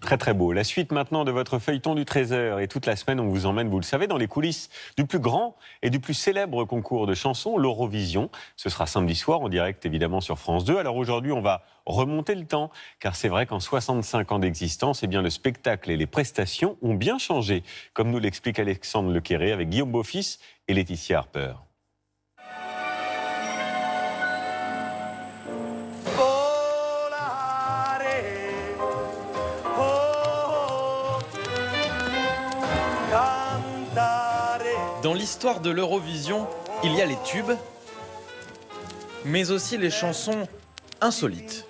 Très très beau. La suite maintenant de votre feuilleton du 13h. Et toute la semaine, on vous emmène, vous le savez, dans les coulisses du plus grand et du plus célèbre concours de chansons, l'Eurovision. Ce sera samedi soir, en direct évidemment sur France 2. Alors aujourd'hui, on va remonter le temps, car c'est vrai qu'en 65 ans d'existence, eh bien, le spectacle et les prestations ont bien changé, comme nous l'explique Alexandre Lequéré avec Guillaume Beaufils et Laetitia Harper. Dans l'histoire de l'Eurovision, il y a les tubes, mais aussi les chansons insolites.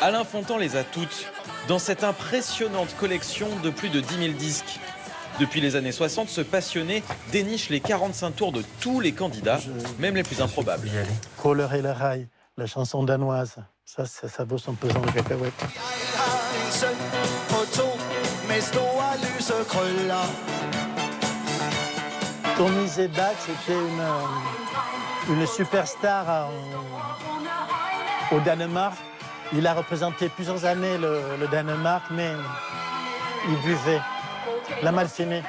Alain Fontan les a toutes dans cette impressionnante collection de plus de 10 000 disques. Depuis les années 60, ce passionné déniche les 45 tours de tous les candidats, même les plus improbables. Kohler et le rail, la chanson danoise, ça vaut son pesant de cacahuètes. Tommy Zebak, c'était une superstar au Danemark. Il a représenté plusieurs années le Danemark, mais il buvait. La Malfinée.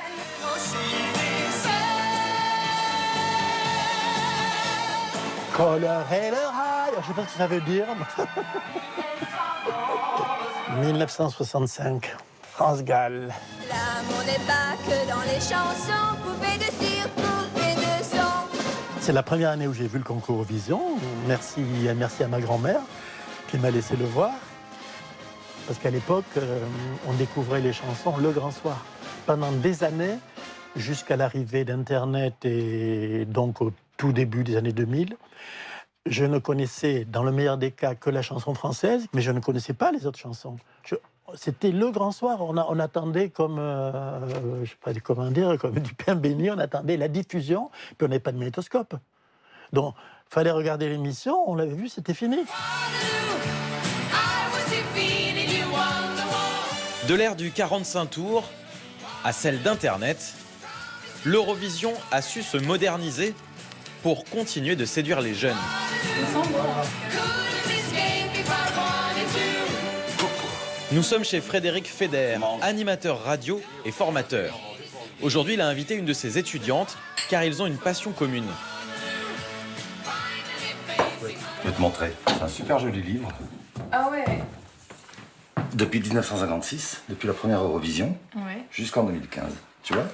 Kohler et le rail, je ne sais pas ce que ça veut dire. 1965, France Gall. L'amour n'est pas que dans les chansons, poupées de cire, poupées de sang. C'est la première année où j'ai vu le concours Eurovision. Merci à ma grand-mère qui m'a laissé le voir. Parce qu'à l'époque, on découvrait les chansons le grand soir. Pendant des années, jusqu'à l'arrivée d'Internet et donc au tout début des années 2000, je ne connaissais, dans le meilleur des cas, que la chanson française, mais je ne connaissais pas les autres chansons. C'était le grand soir. On attendait comme, je sais pas comment dire, comme du pain béni, on attendait la diffusion, puis on n'avait pas de magnétoscope. Donc, il fallait regarder l'émission, on l'avait vu, c'était fini. De l'ère du 45 tours à celle d'Internet, l'Eurovision a su se moderniser pour continuer de séduire les jeunes. Nous sommes chez Frédéric Feder, animateur radio et formateur. Aujourd'hui, il a invité une de ses étudiantes car ils ont une passion commune. Je vais te montrer. C'est un super joli livre. Ah ouais. Depuis 1956, depuis la première Eurovision, Ouais. jusqu'en 2015. Tu vois?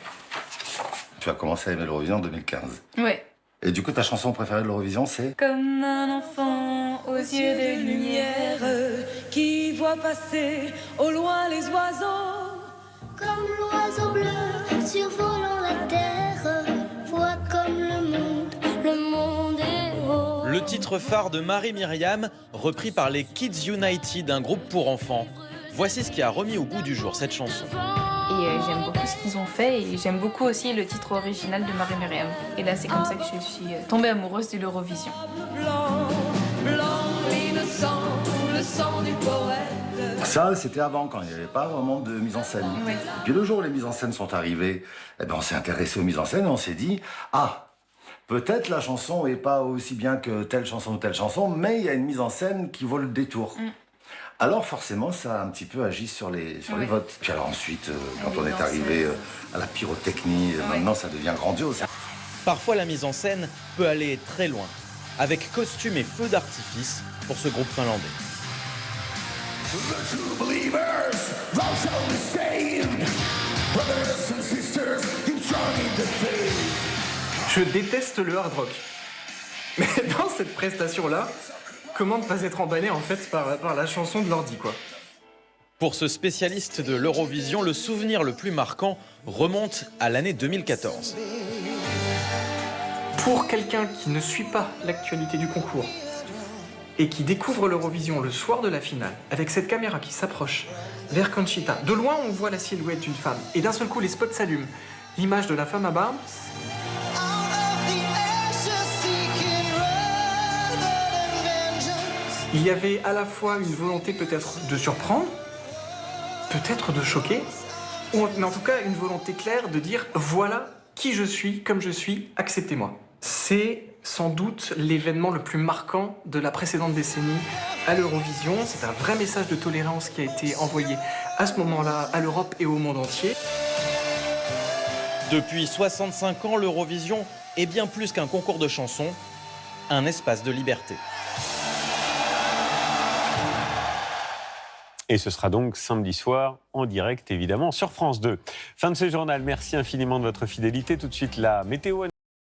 Tu as commencé à aimer l'Eurovision en 2015. Ouais. Et du coup, ta chanson préférée de l'Eurovision, c'est? Comme un enfant aux yeux de lumière qui voit passer au loin les oiseaux. Comme l'oiseau bleu survolant la terre, voit comme le monde est beau. Le titre phare de Marie-Myriam, repris par les Kids United, un groupe pour enfants. Voici ce qui a remis au goût du jour cette chanson. Et j'aime beaucoup ce qu'ils ont fait et j'aime beaucoup aussi le titre original de Marie-Myriam. Et là, c'est comme ça que je suis tombée amoureuse de l'Eurovision. Blanc, blanc, innocent, le sang du poète. Ça, c'était avant, quand il n'y avait pas vraiment de mise en scène. Oui. Puis le jour où les mises en scène sont arrivées, eh ben, on s'est intéressé aux mises en scène et on s'est dit, ah, peut-être la chanson n'est pas aussi bien que telle chanson ou telle chanson, mais il y a une mise en scène qui vaut le détour. Alors forcément, ça a un petit peu agi sur les votes. Puis alors ensuite, quand on est arrivé à la pyrotechnie, maintenant ça devient grandiose. Parfois, la mise en scène peut aller très loin, avec costumes et feux d'artifice pour ce groupe finlandais. Je déteste le hard rock. Mais dans cette prestation-là, comment ne pas être emballé en fait par la chanson de l'ordi, quoi. Pour ce spécialiste de l'Eurovision, le souvenir le plus marquant remonte à l'année 2014. Pour quelqu'un qui ne suit pas l'actualité du concours et qui découvre l'Eurovision le soir de la finale, avec cette caméra qui s'approche vers Conchita, de loin on voit la silhouette d'une femme, et d'un seul coup les spots s'allument, l'image de la femme à barbe. Il y avait à la fois une volonté peut-être de surprendre, peut-être de choquer, mais en tout cas une volonté claire de dire voilà qui je suis, comme je suis, acceptez-moi. C'est sans doute l'événement le plus marquant de la précédente décennie à l'Eurovision. C'est un vrai message de tolérance qui a été envoyé à ce moment-là à l'Europe et au monde entier. Depuis 65 ans, l'Eurovision est bien plus qu'un concours de chansons, un espace de liberté. Et ce sera donc samedi soir, en direct évidemment, sur France 2. Fin de ce journal, merci infiniment de votre fidélité. Tout de suite, la météo.